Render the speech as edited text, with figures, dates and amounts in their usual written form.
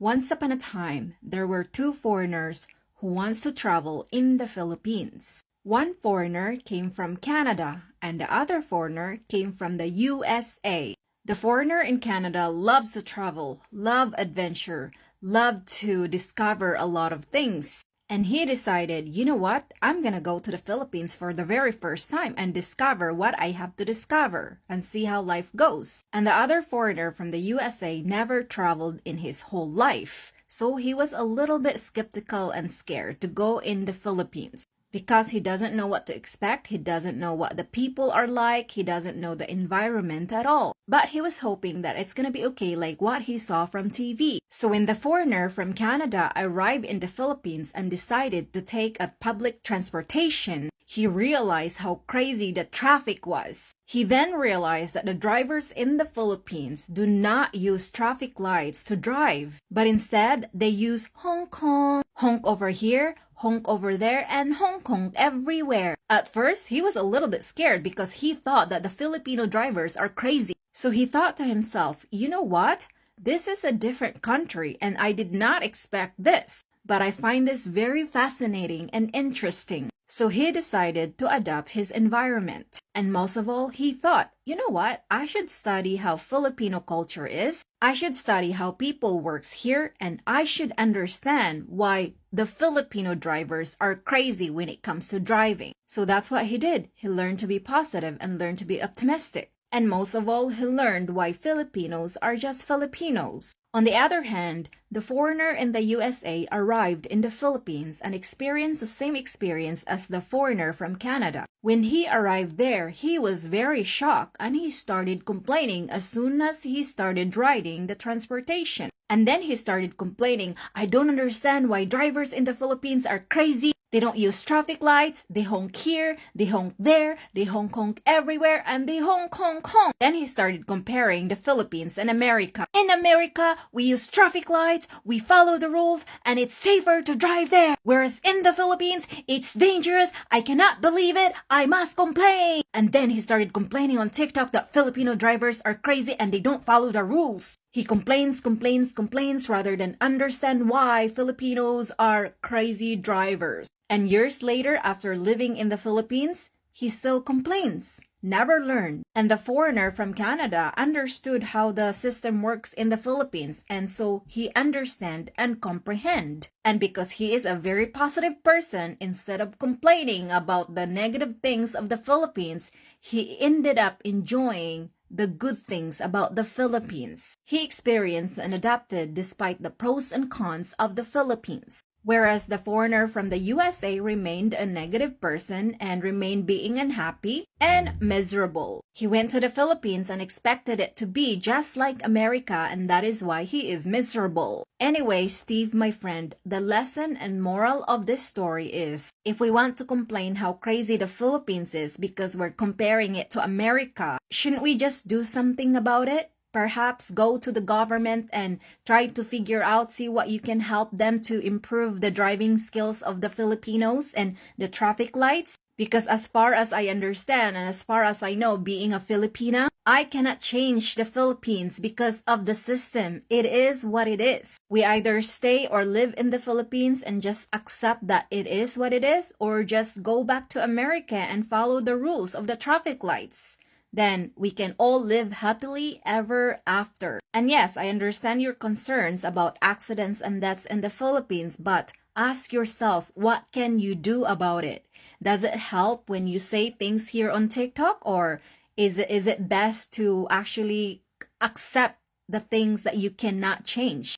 Once upon a time, there were two foreigners who wants to travel in the Philippines. One foreigner came from Canada and the other foreigner came from the USA. The foreigner in Canada loves to travel, love adventure, love to discover a lot of things. And he decided, you know what, I'm gonna go to the Philippines for the very first time and discover what I have to discover and see how life goes. And the other foreigner from the USA never traveled in his whole life. So he was a little bit skeptical and scared to go in the Philippines. Because he doesn't know what to expect, he doesn't know what the people are like, he doesn't know the environment at all. But he was hoping that it's gonna be okay like what he saw from TV. So when the foreigner from Canada arrived in the Philippines and decided to take a public transportation, he realized how crazy the traffic was. He then realized that the drivers in the Philippines do not use traffic lights to drive, but instead they use honk honk, honk over here, honk over there, and honk honk everywhere. At first, he was a little bit scared because he thought that the Filipino drivers are crazy. So he thought to himself, you know what? This is a different country and I did not expect this. But I find this very fascinating and interesting. So he decided to adapt his environment. And most of all, he thought, you know what? I should study how Filipino culture is. I should study how people works here. And I should understand why the Filipino drivers are crazy when it comes to driving. So that's what he did. He learned to be positive and learned to be optimistic. And most of all, he learned why Filipinos are just Filipinos. On the other hand, the foreigner in the USA arrived in the Philippines and experienced the same experience as the foreigner from Canada. When he arrived there, he was very shocked and he started complaining as soon as he started riding the transportation. And then he started complaining, I don't understand why drivers in the Philippines are crazy. They don't use traffic lights, they honk here, they honk there, they honk honk everywhere, and they honk honk honk. Then he started comparing the Philippines and America. In America, we use traffic lights, we follow the rules, and it's safer to drive there. Whereas in the Philippines, it's dangerous, I cannot believe it, I must complain. And then he started complaining on TikTok that Filipino drivers are crazy and they don't follow the rules. He complains rather than understand why Filipinos are crazy drivers. And years later, after living in the Philippines, he still complains. Never learned. And the foreigner from Canada understood how the system works in the Philippines, and so he understand and comprehend. And because he is a very positive person, instead of complaining about the negative things of the Philippines, he ended up enjoying the good things about the Philippines. He experienced and adapted despite the pros and cons of the Philippines. Whereas the foreigner from the USA remained a negative person and remained being unhappy and miserable. He went to the Philippines and expected it to be just like America, and that is why he is miserable. Anyway, Steve, my friend, the lesson and moral of this story is, if we want to complain how crazy the Philippines is because we're comparing it to America, shouldn't we just do something about it? Perhaps go to the government and try to figure out, see what you can help them to improve the driving skills of the Filipinos and the traffic lights. Because as far as I understand and as far as I know, being a Filipina, I cannot change the Philippines because of the system. It is what it is. We either stay or live in the Philippines and just accept that it is what it is, or just go back to America and follow the rules of the traffic lights. Then we can all live happily ever after. And yes, I understand your concerns about accidents and deaths in the Philippines, but ask yourself, what can you do about it? Does it help when you say things here on TikTok, or is it best to actually accept the things that you cannot change?